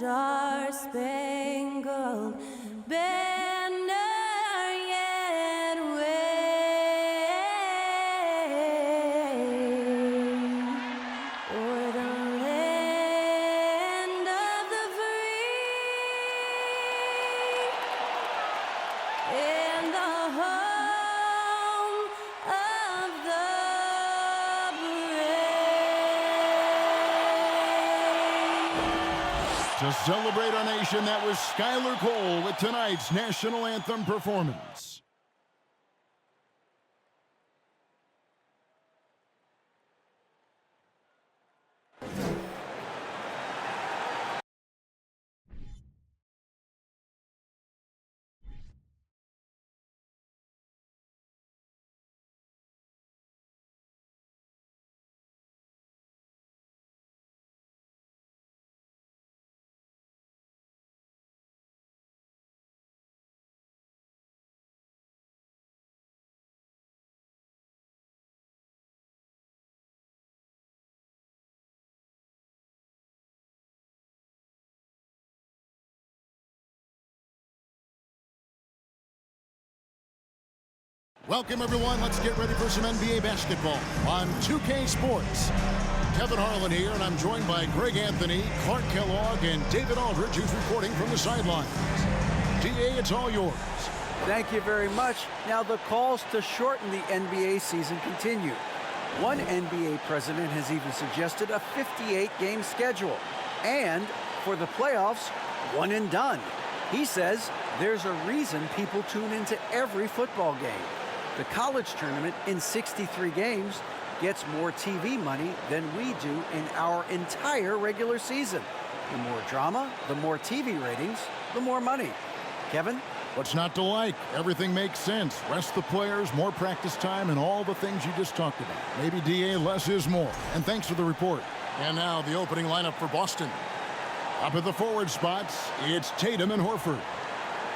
Star-Spangled Banner yet wave o'er the land of the free and the home of the brave. To celebrate our nation, that was Skylar Cole with tonight's national anthem performance. Welcome, everyone. Let's get ready for some NBA basketball on 2K Sports. Kevin Harlan here, and I'm joined by Greg Anthony, Clark Kellogg, and David Aldridge, who's reporting from the sidelines. DA, it's all yours. Thank you very much. Now, the calls to shorten the NBA season continue. One NBA president has even suggested a 58-game schedule. And for the playoffs, one and done. He says there's a reason people tune into every football game. The college tournament in 63 games gets more TV money than we do in our entire regular season. The more drama, the more TV ratings, the more money. Kevin? What's not to like? Everything makes sense. Rest the players, more practice time, and all the things you just talked about. Maybe, DA, less is more. And thanks for the report. And now the opening lineup for Boston. Up at the forward spots, it's Tatum and Horford.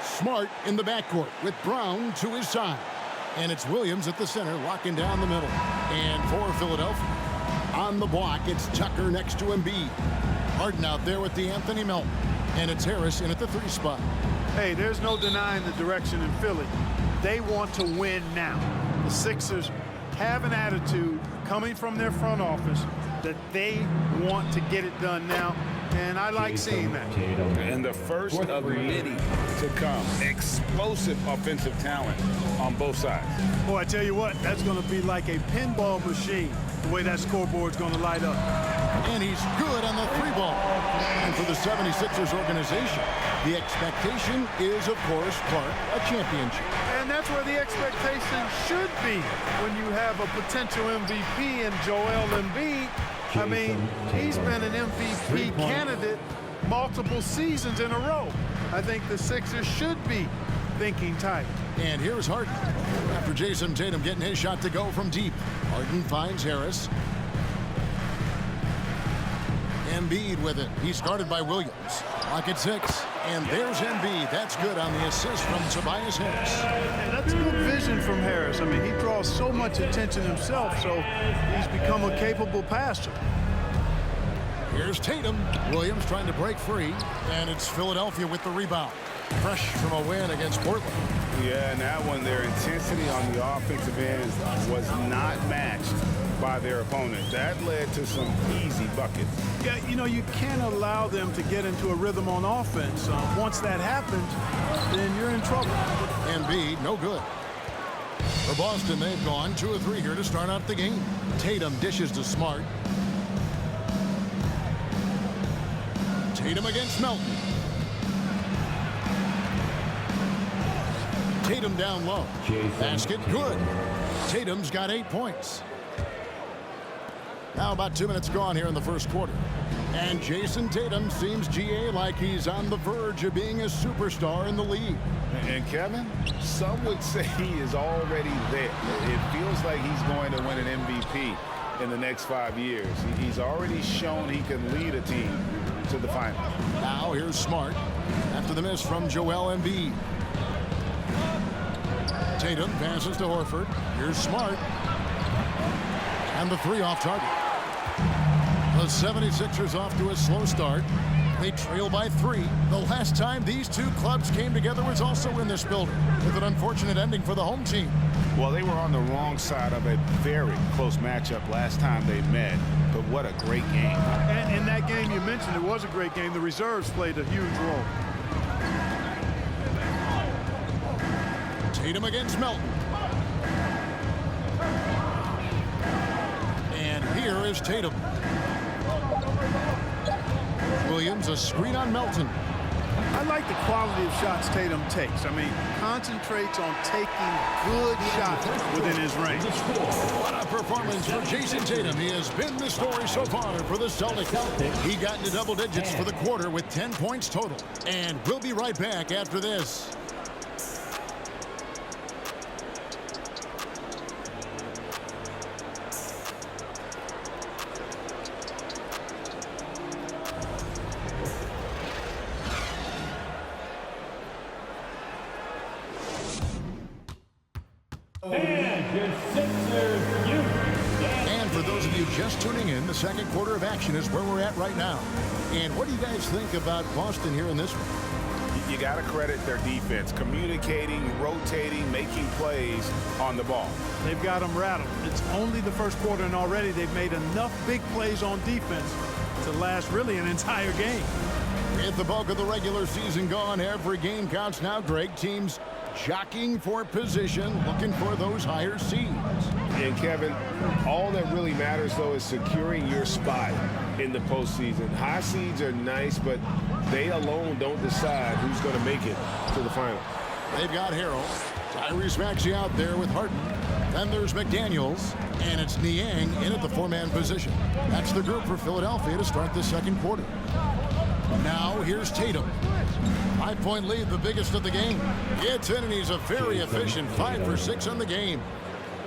Smart in the backcourt with Brown to his side. And it's Williams at the center, locking down the middle. And for Philadelphia, on the block, it's Tucker next to Embiid. Harden out there with the Anthony Melton. And it's Harris in at the 3 spot. Hey, there's no denying the direction in Philly. They want to win now. The Sixers have an attitude coming from their front office that they want to get it done now. And I like seeing that. And the first of many to come. Explosive offensive talent on both sides. Boy, I tell you what, that's going to be like a pinball machine, the way that scoreboard's going to light up. And he's good on the 3-ball. And for the 76ers organization, the expectation is, of course, Clark, a championship. And that's where the expectation should be when you have a potential MVP in Joel Embiid. I mean, he's been an MVP candidate multiple seasons in a row. I think the Sixers should be thinking tight. And here's Harden. After Jason Tatum getting his shot to go from deep, Harden finds Harris. Embiid with it. He's guarded by Williams. Lock at 6. And there's Embiid. That's good on the assist from Tobias Harris. And that's good vision from Harris. I mean, he draws so much attention himself, so he's become a capable passer. Here's Tatum. Williams trying to break free. And it's Philadelphia with the rebound. Fresh from a win against Portland. Yeah, and that one, their intensity on the offensive end was not matched by their opponent. That led to some easy buckets. Yeah, you know, you can't allow them to get into a rhythm on offense. Once that happens, then you're in trouble. Embiid, no good. For Boston, they've gone 2 of 3 here to start out the game. Tatum dishes to Smart. Tatum against Melton. Tatum down low. Basket good. Tatum's got 8 points. Now about 2 minutes gone here in the first quarter. And Jason Tatum seems, GA, like he's on the verge of being a superstar in the league. And Kevin, some would say he is already there. It feels like he's going to win an MVP in the next 5 years. He's already shown he can lead a team to the final. Now here's Smart after the miss from Joel Embiid. Tatum passes to Horford. Here's Smart. And the 3 off target. The 76ers off to a slow start. They trail by 3. The last time these two clubs came together was also in this building, with an unfortunate ending for the home team. Well, they were on the wrong side of a very close matchup last time they met, but what a great game. And in that game you mentioned, it was a great game. The reserves played a huge role. Tatum against Melton. And here is Tatum. Williams, a screen on Melton. I like the quality of shots Tatum takes. I mean, concentrates on taking good shots within his range. What a performance for Jason Tatum. He has been the story so far for the Celtics. He got into double digits for the quarter with 10 points total. And we'll be right back after this. And for those of you just tuning in, the second quarter of action is where we're at right now. And what do you guys think about Boston here in this one? You got to credit their defense, communicating, rotating, making plays on the ball. They've got them rattled. It's only the first quarter, and already they've made enough big plays on defense to last really an entire game. With the bulk of the regular season gone, every game counts now, Greg. Teams jockeying for position, looking for those higher seeds. And Kevin, all that really matters, though, is securing your spot in the postseason. High seeds are nice, but they alone don't decide who's going to make it to the final. They've got Harrell, Tyrese Maxey out there with Harden. Then there's McDaniels, and it's Niang in at the 4-man position. That's the group for Philadelphia to start the second quarter. Now here's Tatum. 5-point lead, the biggest of the game. Gets in, and he's a very efficient 5 for 6 on the game.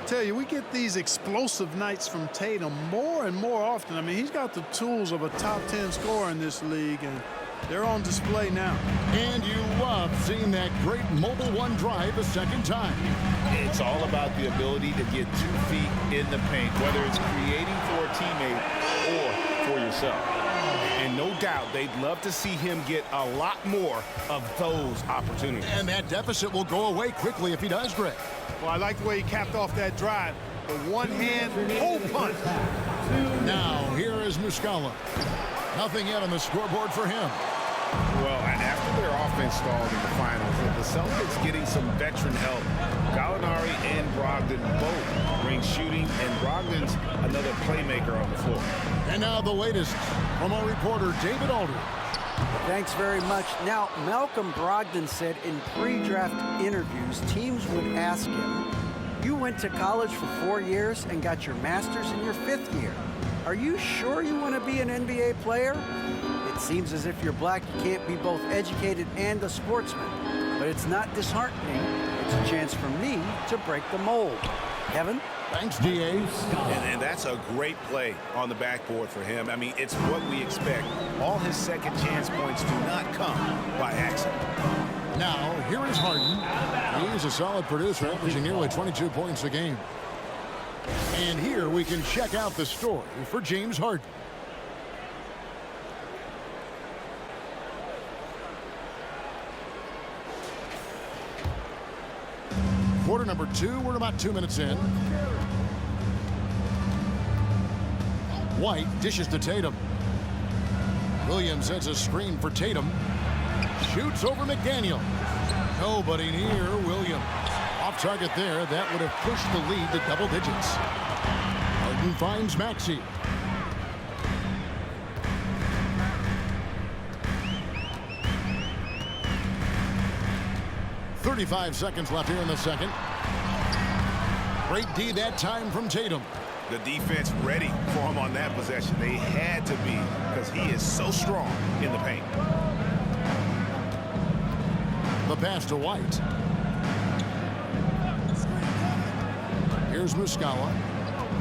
I tell you, we get these explosive nights from Tatum more and more often. I mean, he's got the tools of a top 10 scorer in this league, and they're on display now. And you love seeing that great mobile one drive a second time. It's all about the ability to get 2 feet in the paint, whether it's creating for a teammate or for yourself. And no doubt they'd love to see him get a lot more of those opportunities. And that deficit will go away quickly if he does, Greg. Well, I like the way he capped off that drive. The one-hand hole punch. Now, here is Muscala. Nothing yet on the scoreboard for him. Well, after their offense stalled in the finals, the Celtics getting some veteran help. Gallinari and Brogdon both bring shooting, and Brogdon's another playmaker on the floor. And now the latest from our reporter, David Aldridge. Thanks very much. Now, Malcolm Brogdon said in pre-draft interviews, teams would ask him, you went to college for 4 years and got your master's in your 5th year. Are you sure you want to be an NBA player? It seems as if you're black, you can't be both educated and a sportsman. But it's not disheartening. It's a chance for me to break the mold. Kevin? Thanks, D.A. And that's a great play on the backboard for him. I mean, it's what we expect. All his second chance points do not come by accident. Now, here is Harden. He's a solid producer, averaging nearly 22 points a game. And here we can check out the story for James Harden. Quarter number 2, we're about 2 minutes in. White dishes to Tatum. Williams sends a screen for Tatum. Shoots over McDaniel. Nobody near Williams. Off target there. That would have pushed the lead to double digits. Harden finds Maxey. .35 seconds left here in the second. Great D that time from Tatum. The defense ready for him on that possession. They had to be, because he is so strong in the paint. The pass to White. Here's Muscala.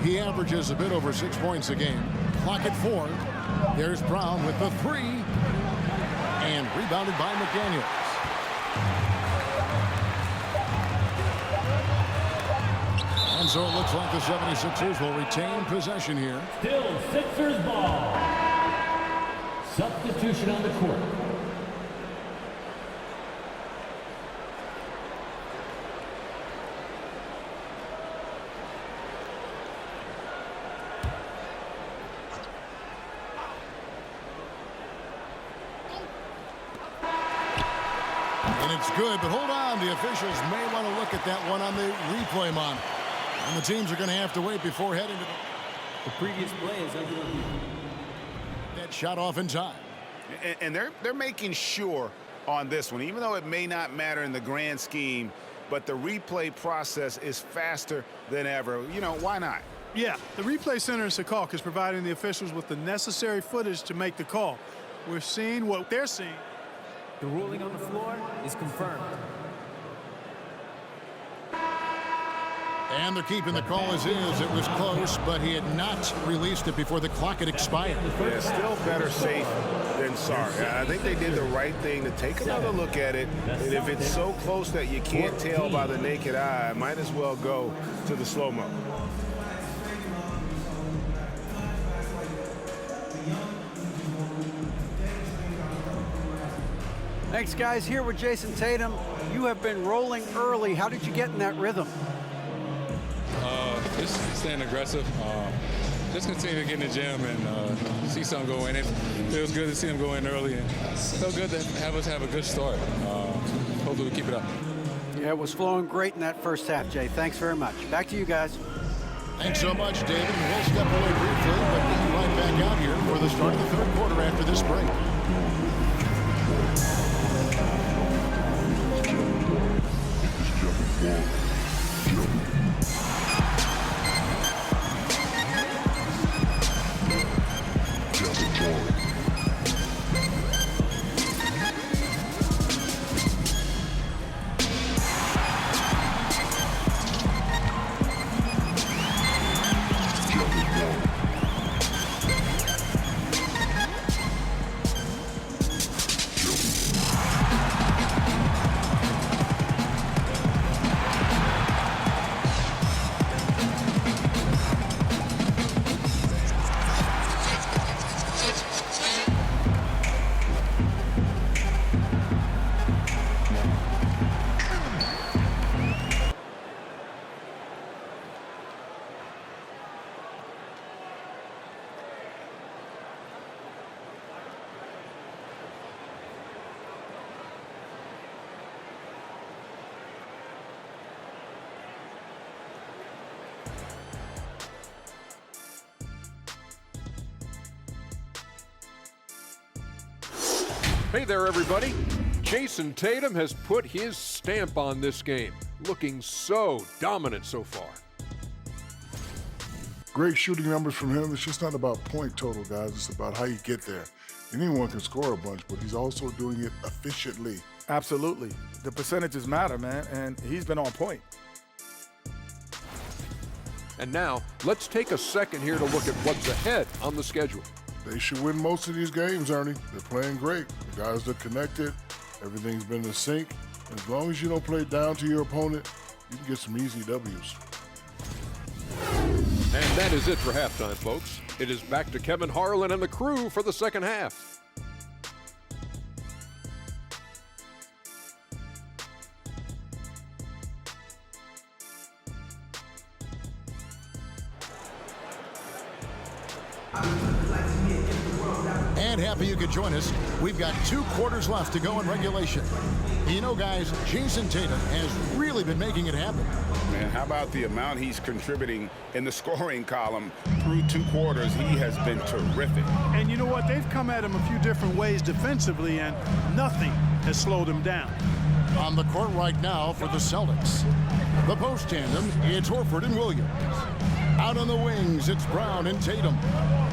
He averages a bit over 6 points a game. Clock at 4. There's Brown with the 3. And rebounded by McDaniels. And And so it looks like the 76ers will retain possession here. Still Sixers ball. Substitution on the court. And it's good, but hold on. The officials may want to look at that one on the replay monitor. And the teams are going to have to wait before heading to The previous play is under review. that shot off in time. And they're making sure on this one, even though it may not matter in the grand scheme, but the replay process is faster than ever. You know, why not? Yeah, the replay center in Secaucus is providing the officials with the necessary footage to make the call. We're seeing what they're seeing. The ruling on the floor is confirmed. And they're keeping the call as is. It was close, but he had not released it before the clock had expired. Yeah, still better safe than sorry. I think they did the right thing to take another look at it. And if it's so close that you can't tell by the naked eye, might as well go to the slow-mo. Thanks, guys. Here with Jason Tatum. You have been rolling early. How did you get in that rhythm? Just staying aggressive. Just continue to get in the gym and see something go in. It feels good to see him go in early. And felt good to have us have a good start. Hopefully we keep it up. Yeah, it was flowing great in that first half, Jay. Thanks very much. Back to you guys. Thanks so much, David. We'll step away briefly, but we'll be right back out here for the start of the third quarter after this break. Hey there, everybody. Jason Tatum has put his stamp on this game, looking so dominant so far. Great shooting numbers from him. It's just not about point total, guys. It's about how you get there. Anyone can score a bunch, but he's also doing it efficiently. Absolutely. The percentages matter, man, and he's been on point. And now, let's take a second here to look at what's ahead on the schedule. They should win most of these games, Ernie. They're playing great. The guys are connected. Everything's been in sync. As long as you don't play down to your opponent, you can get some easy W's. And that is it for halftime, folks. It is back to Kevin Harlan and the crew for the second half. And happy you could join us. We've got 2 quarters left to go in regulation. You know, guys, Jason Tatum has really been making it happen. Man, how about the amount he's contributing in the scoring column through 2 quarters? He has been terrific. And you know what? They've come at him a few different ways defensively, and nothing has slowed him down. On the court right now for the Celtics. The post tandem, it's Horford and Williams. Out on the wings, it's Brown and Tatum.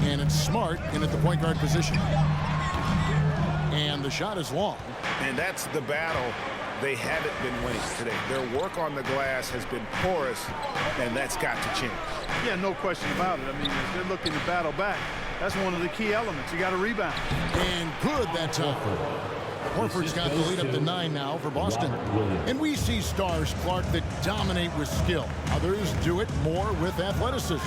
And it's Smart in at the point guard position. And the shot is long. And that's the battle they haven't been winning today. Their work on the glass has been porous, and that's got to change. Yeah, no question about it. I mean, they're looking to battle back. That's one of the key elements. You got to rebound. And good that time. Horford's got the lead up to 9 now for Boston. And we see stars, Clark, that dominate with skill. Others do it more with athleticism.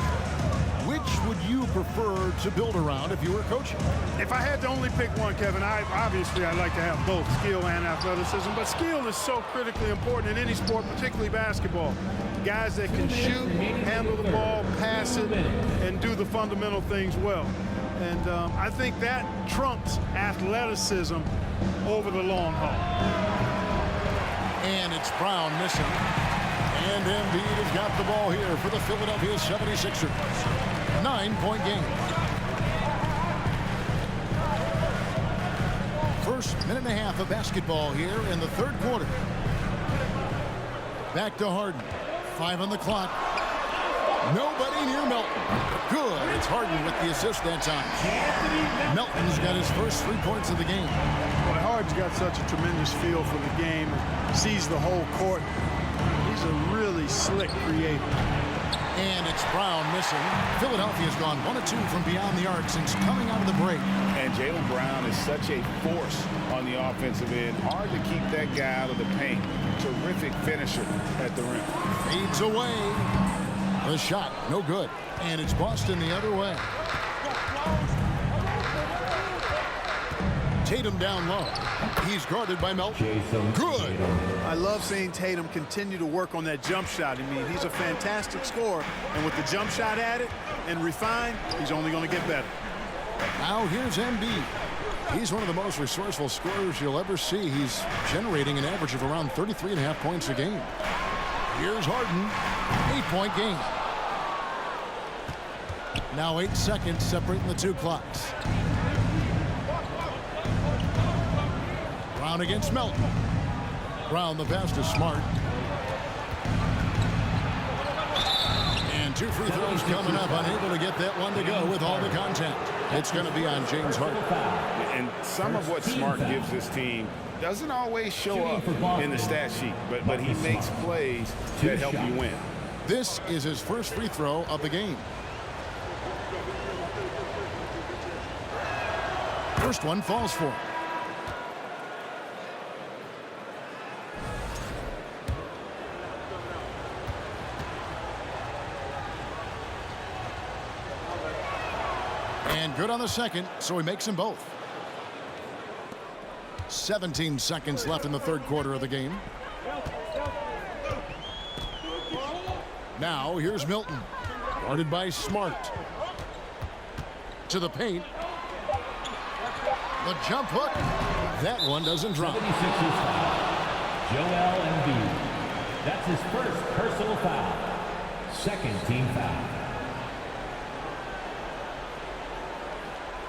Which would you prefer to build around if you were coaching? If I had to only pick one, Kevin, obviously I'd like to have both skill and athleticism, but skill is so critically important in any sport, particularly basketball. Guys that can shoot, handle the ball, pass it, and do the fundamental things well. And I think that trumps athleticism over the long haul. And it's Brown missing. And Embiid has got the ball here for the Philadelphia 76ers. 9-point game. First minute and a half of basketball here in the third quarter. Back to Harden. 5 on the clock. Nobody near Melton. Good. It's Harden with the assist that time. Melton's got his first 3 points of the game. Boy, Harden's got such a tremendous feel for the game and sees the whole court. He's a really slick creator. And it's Brown missing. Philadelphia's gone 1 of 2 from beyond the arc since coming out of the break. And Jaylen Brown is such a force on the offensive end. Hard to keep that guy out of the paint. Terrific finisher at the rim. Fades away. The shot, no good. And it's Boston the other way. Tatum down low. He's guarded by Melton. Good. I love seeing Tatum continue to work on that jump shot. I mean, he's a fantastic scorer. And with the jump shot added and refined, he's only going to get better. Now here's Embiid. He's one of the most resourceful scorers you'll ever see. He's generating an average of around 33.5 points a game. Here's Harden. 8-point game. Now 8 seconds separating the 2 clocks. Brown against Melton. Brown, the pass to Smart. And 2 free throws coming up. Unable to get that one to go with all the contact. It's going to be on James Harden. And some of what Smart gives this team doesn't always show up in the stat sheet, but he makes plays that help you win. This is his first free throw of the game. First one falls for him. And good on the second, so he makes them both. 17 seconds left in the third quarter of the game. Now here's Milton, guarded by Smart. To the paint. The jump hook. That one doesn't drop. 76ers foul. Joel Embiid. That's his first personal foul. Second team foul.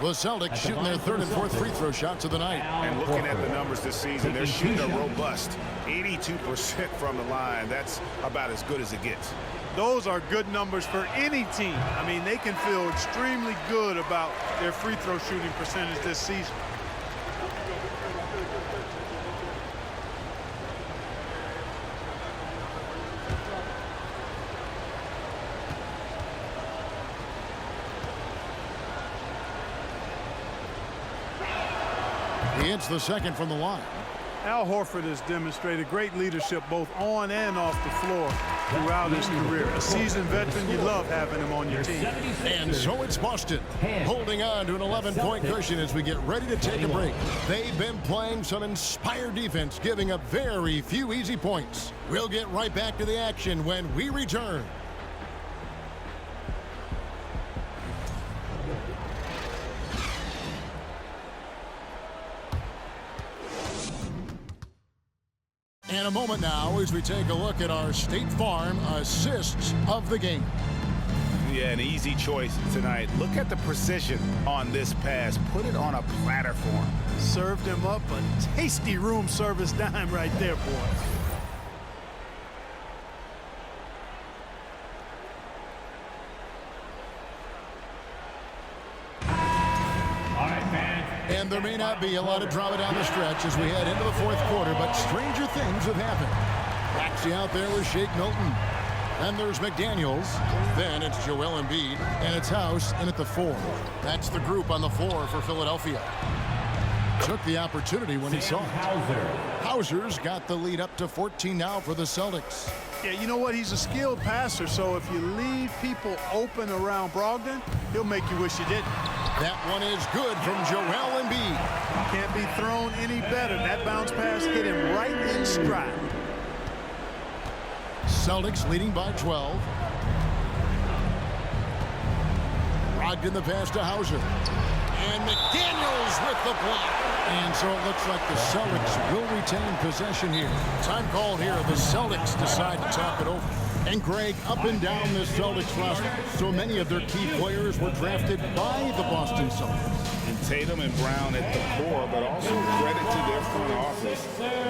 The Celtics shooting their third and fourth free throw shots of the night. And looking at the numbers this season, they're shooting a robust 82% from the line. That's about as good as it gets. Those are good numbers for any team. I mean, they can feel extremely good about their free throw shooting percentage this season. He hits the second from the line. Al Horford has demonstrated great leadership both on and off the floor throughout his career. A seasoned veteran, you love having him on your team. And so it's Boston holding on to an 11-point cushion as we get ready to take a break. They've been playing some inspired defense, giving up very few easy points. We'll get right back to the action when we return. In a moment now as we take a look at our State Farm assists of the game. Yeah, an easy choice tonight. Look at the precision on this pass. Put it on a platter for him. Served him up a tasty room service dime right there, boy. And there may not be a lot of drama down the stretch as we head into the fourth quarter, but stranger things have happened. Waxy out there with Shake Milton. Then there's McDaniels. Then it's Joel Embiid. And it's House in at the 4. That's the group on the floor for Philadelphia. Took the opportunity when he saw it. Hauser's got the lead up to 14 now for the Celtics. Yeah, you know what? He's a skilled passer, so if you leave people open around Brogdon, he'll make you wish you didn't. That one is good from Joel Embiid. Can't be thrown any better. That bounce pass hit him right in stride. Celtics leading by 12. Brogdon the pass to Hauser. And McDaniels with the block. And so it looks like the Celtics will retain possession here. Time called here. The Celtics decide to talk it over. And Greg, up and down this Celtics roster, so many of their key players were drafted by the Boston Celtics. And Tatum and Brown at the core, but also credit to their front office.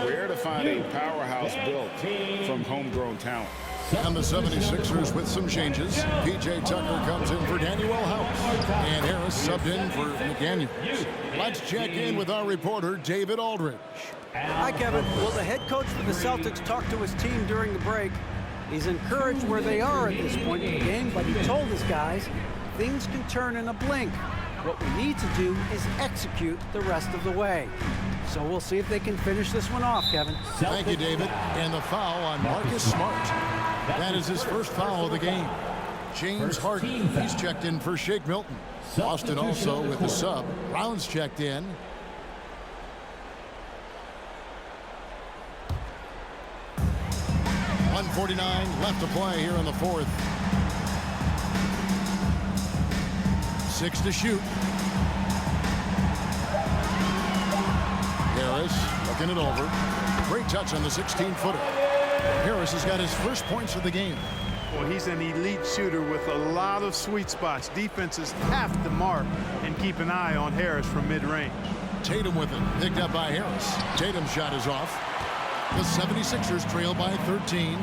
Rare to find a powerhouse built from homegrown talent. And the 76ers with some changes. P.J. Tucker comes in for Daniel House. And Harris subbed in for McDaniels. Let's check in with our reporter, David Aldridge. Hi, Kevin. Well, the head coach for the Celtics talked to his team during the break. He's encouraged where they are at this point in the game, but he told his guys things can turn in a blink. What we need to do is execute the rest of the way. So we'll see if they can finish this one off, Kevin. Thank you, David. And the foul on Marcus Smart. That is his first foul of the game. James Harden, he's checked in for Shake Milton. Boston also with the sub. Brown's checked in. .149 left to play here in the 4th. 6 to shoot. Harris looking it over. Great touch on the 16-footer. Harris has got his first points of the game. Well, he's an elite shooter with a lot of sweet spots. Defenses have to mark and keep an eye on Harris from mid-range. Tatum with it, picked up by Harris. Tatum's shot is off. The 76ers trail by 13.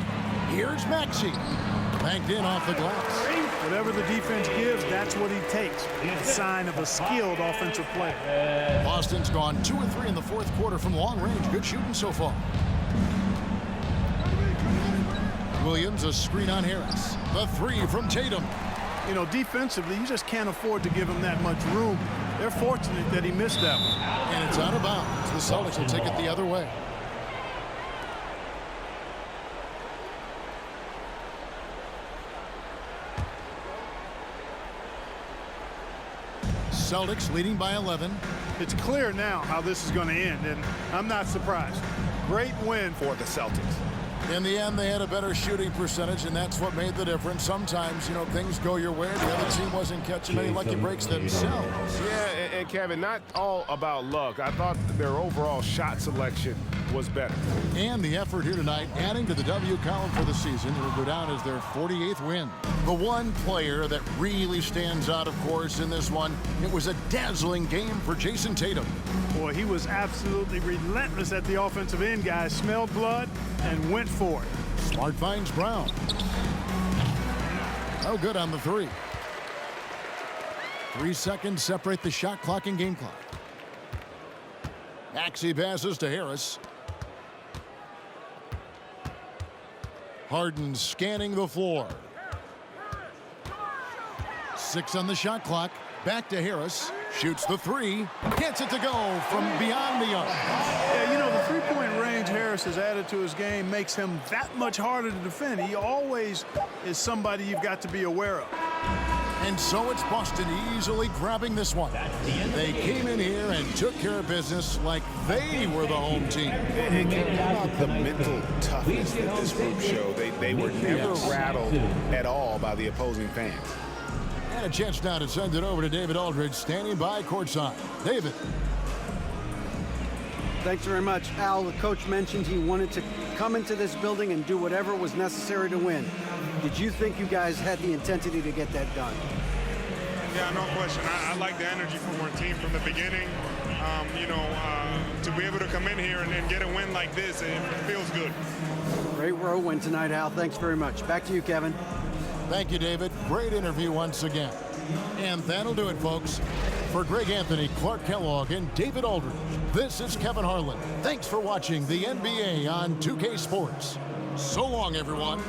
Here's Maxey. Banked in off the glass. Whatever the defense gives, that's what he takes. A sign of a skilled offensive player. Boston's gone 2 of 3 in the 4th quarter from long range. Good shooting so far. Williams, a screen on Harris. The 3 from Tatum. You know, defensively, you just can't afford to give him that much room. They're fortunate that he missed that one. And it's out of bounds. The Celtics will take it the other way. Celtics leading by 11. It's clear now how this is going to end, and I'm not surprised. Great win for the Celtics. In the end, they had a better shooting percentage, and that's what made the difference. Sometimes, you know, things go your way. The other team wasn't catching many lucky breaks themselves. Yeah, and Kevin, not all about luck. I thought their overall shot selection was better. And the effort here tonight, adding to the W column for the season, it will go down as their 48th win. The one player that really stands out, of course, in this one, it was a dazzling game for Jason Tatum. Boy, he was absolutely relentless at the offensive end, guys. Smelled blood and went for it. Smart finds Brown. Oh, good on the 3. 3 seconds separate the shot clock and game clock. Maxey passes to Harris. Harden scanning the floor. 6 on the shot clock. Back to Harris. Shoots the 3. Gets it to go from beyond the arc. Yeah, you know, the three-point range Harris has added to his game makes him that much harder to defend. He always is somebody you've got to be aware of. And so it's Boston easily grabbing this one. They came in here and took care of business like they were the home team. And about the mental toughness that this group showed. They were never rattled at all by the opposing fans. And a chance now to send it over to David Aldridge, standing by courtside. David. Thanks very much. Al, the coach mentioned he wanted to come into this building and do whatever was necessary to win. Did you think you guys had the intensity to get that done? Yeah, no question. I like the energy from our team from the beginning. To be able to come in here and get a win like this, it feels good. Great road win tonight, Al. Thanks very much. Back to you, Kevin. Thank you, David. Great interview once again. And that'll do it, folks. For Greg Anthony, Clark Kellogg, and David Aldridge, this is Kevin Harlan. Thanks for watching the NBA on 2K Sports. So long, everyone.